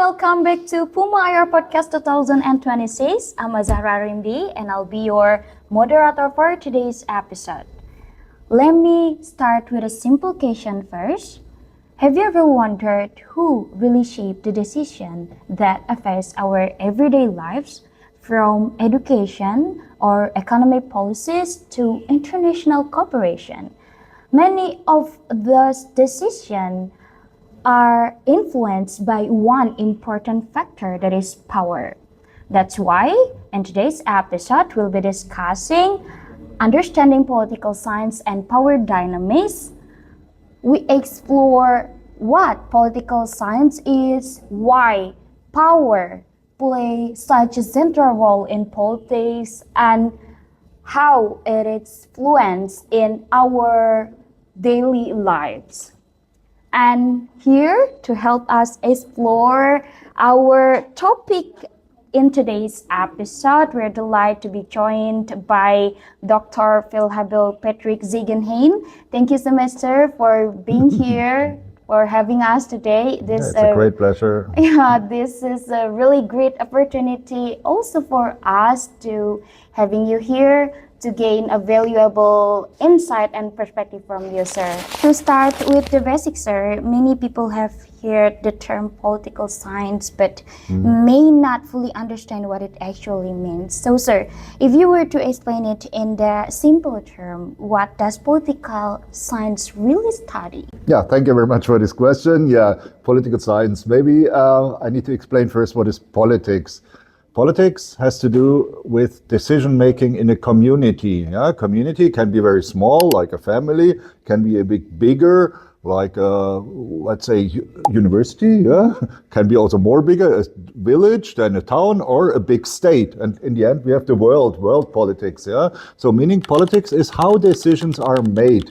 welcome back to PUMA IR Podcast 2026. I'm Zahra Rimdi and I'll be your moderator for today's episode. Let me start with a simple question first. Have you ever wondered who really shaped the decision that affects our everyday lives, from education or economic policies to international cooperation? Many of those decisions are influenced by one important factor, that is power. That's why in today's episode we'll be discussing understanding political science and power dynamics. We explore what political science is, why power plays such a central role in politics, and how it is influenced in our daily lives. And here to help us explore our topic in today's episode, we're delighted to be joined by Dr. Habil Patrick Ziegenhain. Thank you so much, sir, for being here, for having us today. It's a great pleasure. Yeah, this is a really great opportunity also for us to having you here to gain a valuable insight and perspective from you, sir. To start with the basics, sir, many people have heard the term political science but may not fully understand what it actually means. So, sir, if you were to explain it in the simple term, what does political science really study? Yeah, thank you very much for this question. Yeah, political science. Maybe I need to explain first what is politics. Politics has to do with decision making in a community. Yeah, community can be very small, like a family, can be a bit bigger, like let's say university. Yeah, can be also more bigger, a village than a town or a big state. And in the end, we have the world politics. Yeah, so meaning politics is how decisions are made.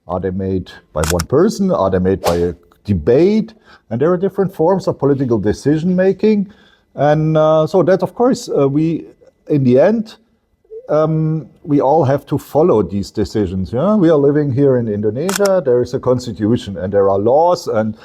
Are they made by one person? Are they made by a debate? And there are different forms of political decision making. And so that, of course, we, in the end, we all have to follow these decisions. Yeah? We are living here in Indonesia. There is a constitution and there are laws. And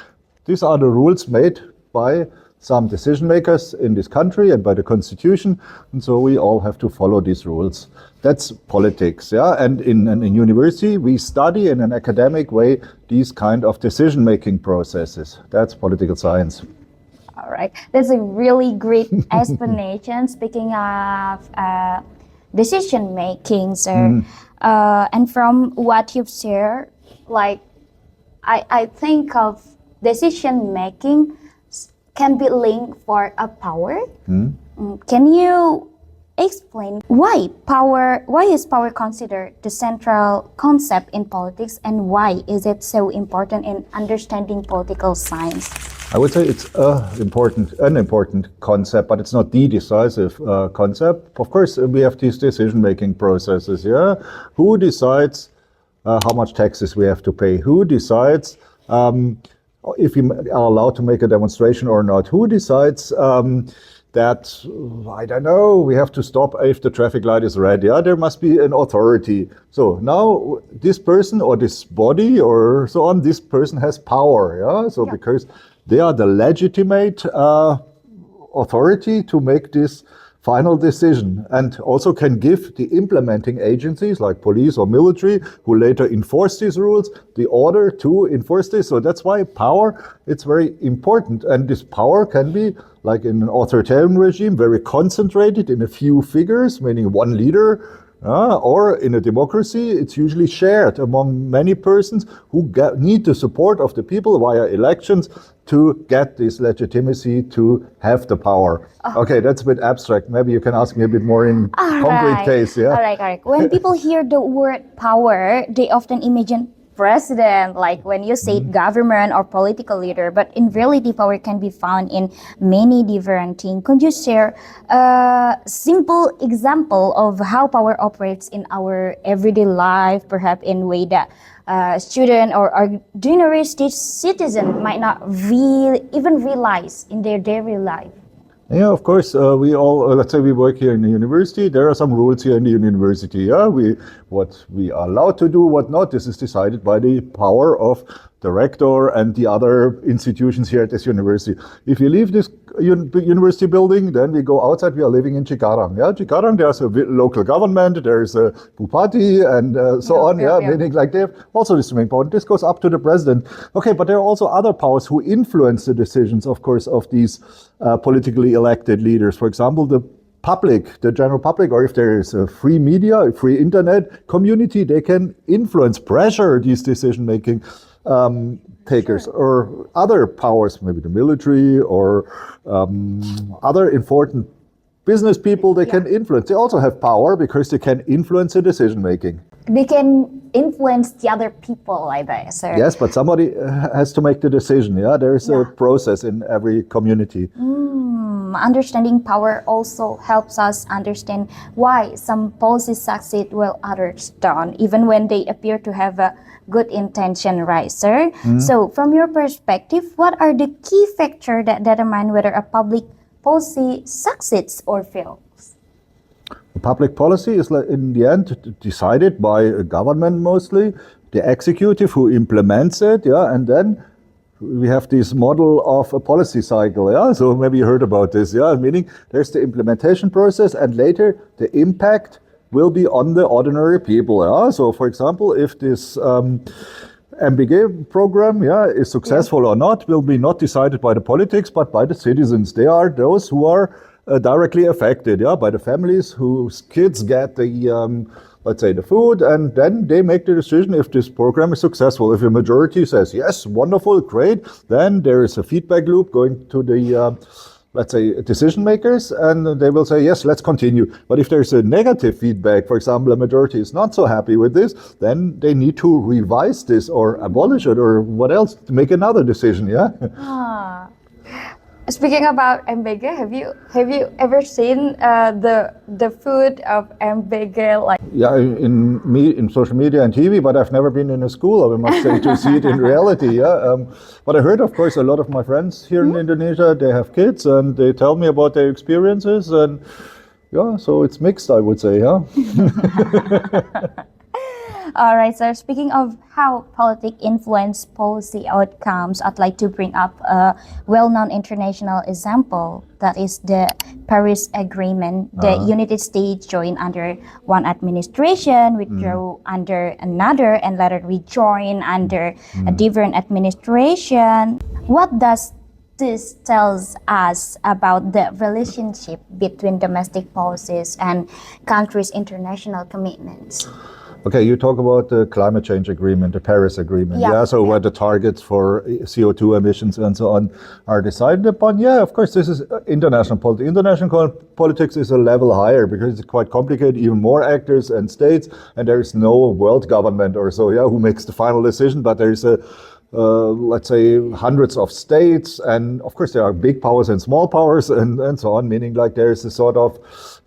these are the rules made by some decision makers in this country and by the constitution. And so we all have to follow these rules. That's politics. Yeah? And in university, we study in an academic way these kind of decision-making processes. That's political science. All right, that's a really great explanation. Speaking of decision making, sir, and from what you've shared, like I think of decision making can be linked for a power. Can you explain why is power considered the central concept in politics, and why is it so important in understanding political science? I would say it's an important concept, but it's not the decisive concept. Of course, we have these decision-making processes. Yeah, who decides how much taxes we have to pay? Who decides if we are allowed to make a demonstration or not? Who decides that, I don't know, we have to stop if the traffic light is red? Yeah, there must be an authority. So now this person or this body or so on, this person has power. Yeah, so because they are the legitimate authority to make this final decision, and also can give the implementing agencies like police or military, who later enforce these rules, the order to enforce this. So that's why power, it's very important. And this power can be, like in an authoritarian regime, very concentrated in a few figures, meaning one leader. Or in a democracy, it's usually shared among many persons who need the support of the people via elections to get this legitimacy to have the power. Okay, that's a bit abstract. Maybe you can ask me a bit more in concrete case. Yeah. All right. When people hear the word power, they often imagine president, like when you say government or political leader, but in reality, power can be found in many different things. Could you share a simple example of how power operates in our everyday life, perhaps in way that student or ordinary citizen might not even realize in their daily life? Yeah, of course. We all, let's say we work here in the university. There are some rules here in the university. Yeah, what we are allowed to do, what not. This is decided by the power of the rector and the other institutions here at this university. If you leave this university building, then we go outside. We are living in Cikarang. Yeah, Cikarang, there's a local government, there's a bupati, and so on. Meaning like they have also this important. This goes up to the president. Okay, but there are also other powers who influence the decisions, of course, of these politically elected leaders. For example, the public, the general public, or if there is a free media, a free internet community, they can influence, pressure these decision-making takers, or other powers, maybe the military or other important business people. They can influence. They also have power because they can influence the decision-making. They can influence the other people like that, sir. Yes, but somebody has to make the decision. Yeah, there is a process in every community. Understanding power also helps us understand why some policies succeed while others don't, even when they appear to have a good intention, right, sir? So, from your perspective, what are the key factors that determine whether a public policy succeeds or fails? The public policy is, in the end, decided by a government mostly, the executive who implements it, and then we have this model of a policy cycle, so maybe you heard about this, meaning there's the implementation process, and later the impact will be on the ordinary people, so for example, if this MBG program is successful or not will be not decided by the politics but by the citizens. They are those who are directly affected, by the families whose kids get the let's say the food, and then they make the decision if this program is successful. If a majority says yes, wonderful, great, then there is a feedback loop going to the let's say decision makers, and they will say yes, let's continue. But if there's a negative feedback, for example, a majority is not so happy with this, then they need to revise this or abolish it or what else to make another decision. Speaking about MBG, have you ever seen the food of MBG? Like in social media and TV, but I've never been in a school, I must say, to see it in reality. But I heard, of course, a lot of my friends here in Indonesia, they have kids and they tell me about their experiences, and so it's mixed, I would say. All right, so speaking of how politics influence policy outcomes, I'd like to bring up a well-known international example, that is the Paris Agreement. The United States joined under one administration, withdrew under another, and later rejoined under a different administration. What does this tells us about the relationship between domestic policies and countries' international commitments? Okay, you talk about the climate change agreement, the Paris Agreement. Where the targets for CO2 emissions and so on are decided upon. Of course, this is international politics. International politics is a level higher because it's quite complicated, even more actors and states, and there is no world government or so, who makes the final decision, but there is let's say hundreds of states, and of course there are big powers and small powers and so on, meaning like there is a sort of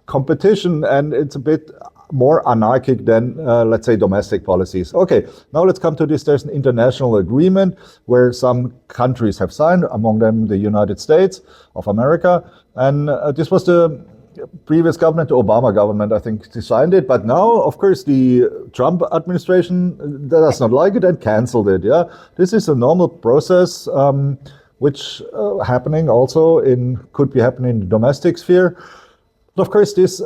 competition, and it's a bit more anarchic than, let's say, domestic policies. Okay, now let's come to this. There's an international agreement where some countries have signed, among them the United States of America, and this was the previous government, the Obama government, I think, signed it. But now, of course, the Trump administration does not like it and canceled it. This is a normal process, which happening also could be happening in the domestic sphere. But of course, this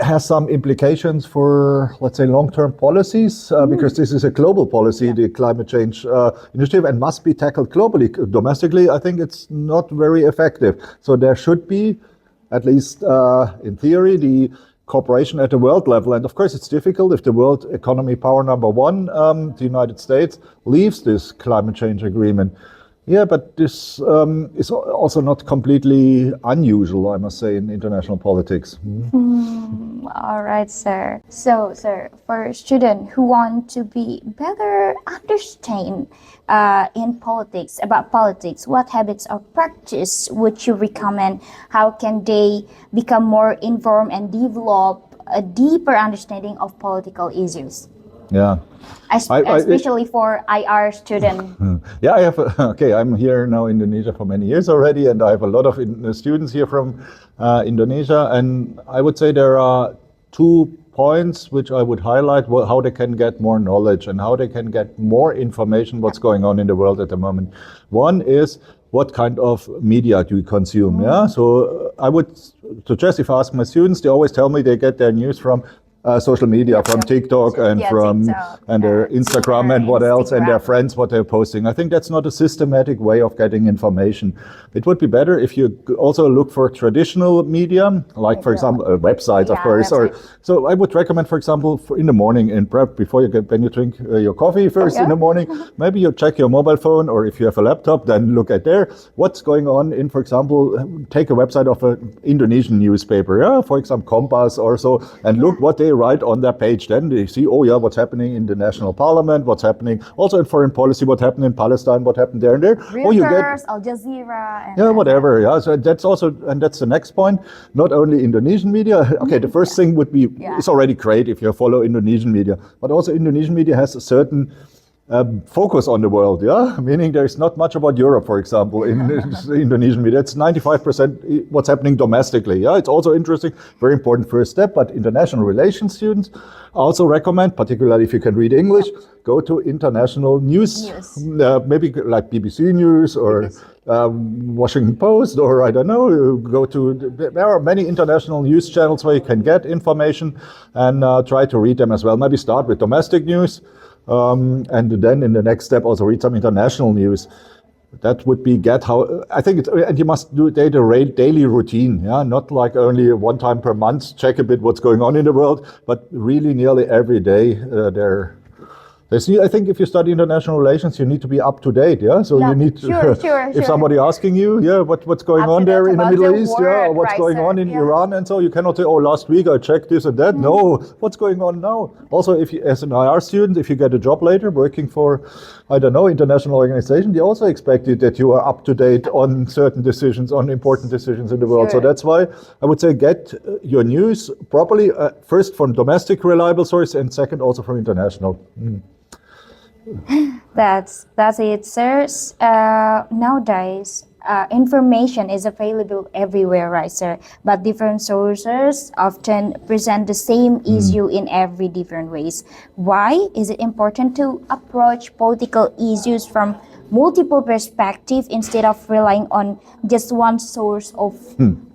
has some implications for, let's say, long-term policies, because this is a global policy, the climate change initiative, and must be tackled globally. Domestically, I think it's not very effective. So there should be, at least in theory, the cooperation at the world level. And of course, it's difficult if the world economy power number one, the United States, leaves this climate change agreement. But this is also not completely unusual, I must say, in international politics. All right, sir. So, sir, for students who want to be better understand in politics, about politics, what habits or practice would you recommend? How can they become more informed and develop a deeper understanding of political issues? Especially for IR students. I have. I'm here now in Indonesia for many years already, and I have a lot of students here from Indonesia. And I would say there are two points which I would highlight, how they can get more knowledge and how they can get more information what's going on in the world at the moment. One is, what kind of media do you consume? Yeah, so I would suggest, if I ask my students, they always tell me they get their news from social media, from TikTok and from TikTok, and their Instagram and what else, and their Instagram. friends, what they're posting. I think that's not a systematic way of getting information. It would be better if you also look for traditional media, like for example websites, of course. Or so I would recommend, for example, in the morning in prep, before you when you drink your coffee first in the morning, maybe you check your mobile phone, or if you have a laptop, then look at there what's going on in, for example, take a website of an Indonesian newspaper, for example Kompas or so, and look what they write on their page. Then they see, what's happening in the national parliament, what's happening also in foreign policy, what happened in Palestine, what happened there and there. Reuters, Al Jazeera. And whatever. Yeah, so that's also, and that's the next point. Not only Indonesian media. Okay, the first thing would be, it's already great if you follow Indonesian media, but also Indonesian media has a certain focus on the world, meaning there's not much about Europe, for example, in Indonesian media. It's 95% what's happening domestically. It's also interesting, very important first step. But international relations students also recommend, particularly if you can read English, go to international news. Maybe like BBC News or Washington Post, or I don't know. There are many international news channels where you can get information, and try to read them as well. Maybe start with domestic news. And then in the next step also read some international news. That would be and you must do daily routine, not like only one time per month, check a bit what's going on in the world, but really nearly every day I think if you study international relations, you need to be up to date, So you need to, if somebody asking you, what's going on there in the Middle East, or what's going on in Iran, and so you cannot say, last week I checked this and that. No, what's going on now? Also, if you, as an IR student, if you get a job later working for, I don't know, international organization, they also expect that you are up to date on certain decisions, on important decisions in the world. So that's why I would say get your news properly, first from domestic reliable source, and second also from international. That's it, sir. Nowadays, information is available everywhere, right, sir? But different sources often present the same issue in every different ways. Why is it important to approach political issues from multiple perspectives instead of relying on just one source of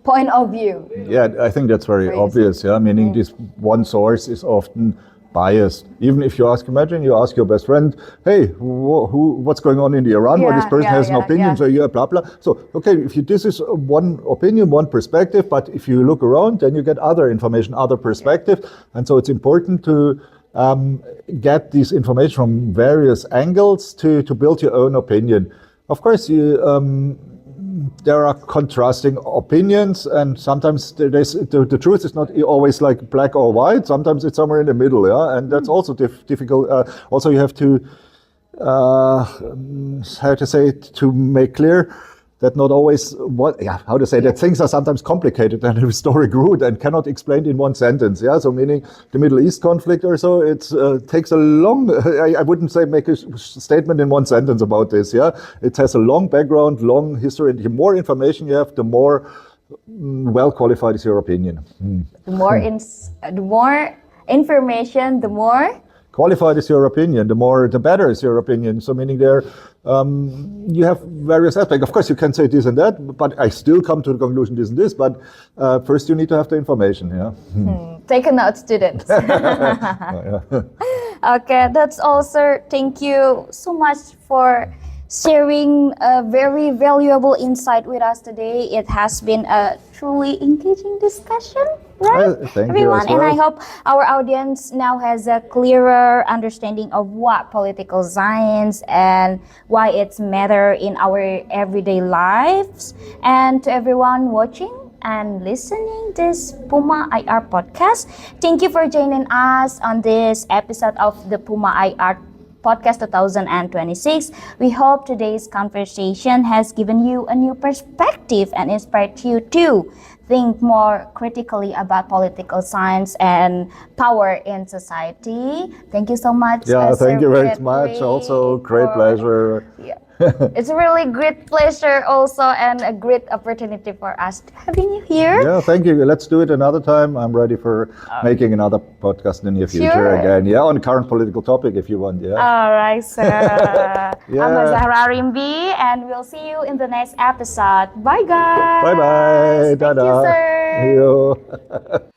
point of view? Yeah, I think that's very obvious. Meaning this one source is often biased. Even if imagine you ask your best friend, hey, what's going on in Iran? This person has an opinion, so blah, blah. So, okay, this is one opinion, one perspective, but if you look around, then you get other information, other perspective. And so it's important to get this information from various angles to build your own opinion. Of course, there are contrasting opinions, and sometimes the truth is not always like black or white. Sometimes it's somewhere in the middle, and that's also difficult. Also, you have to, to make clear that not always that things are sometimes complicated and have historic root and cannot explained in one sentence. So meaning the Middle East conflict or so, it takes a long, I wouldn't say make a statement in one sentence about this. It has a long background, long history, and the more information you have, the more well qualified is your opinion. The more information, the more qualified is your opinion, the better is your opinion. So meaning you have various aspects. Of course, you can say this and that, but I still come to the conclusion this and this. But first, you need to have the information. Take a note, students. Okay, that's all, sir. Thank you so much for sharing a very valuable insight with us today. It has been a truly engaging discussion, right, thank everyone? You as well. And I hope our audience now has a clearer understanding of what political science and why it's matter in our everyday lives. And to everyone watching and listening this PUMA IR podcast, thank you for joining us on this episode of the PUMA IR Podcast 2026. We hope today's conversation has given you a new perspective and inspired you to think more critically about political science and power in society. Thank you so much. Thank you very much. Also, great pleasure. It's a really great pleasure also and a great opportunity for us to having you here. Yeah, thank you. Let's do it another time. I'm ready for making another podcast in the near future Sure. again. Yeah, on a current political topic if you want. Yeah. All right, sir. Yeah. I'm Zahra Rimbi, and we'll see you in the next episode. Bye, guys. Bye bye. Thank you, Dadah. sir. Yo.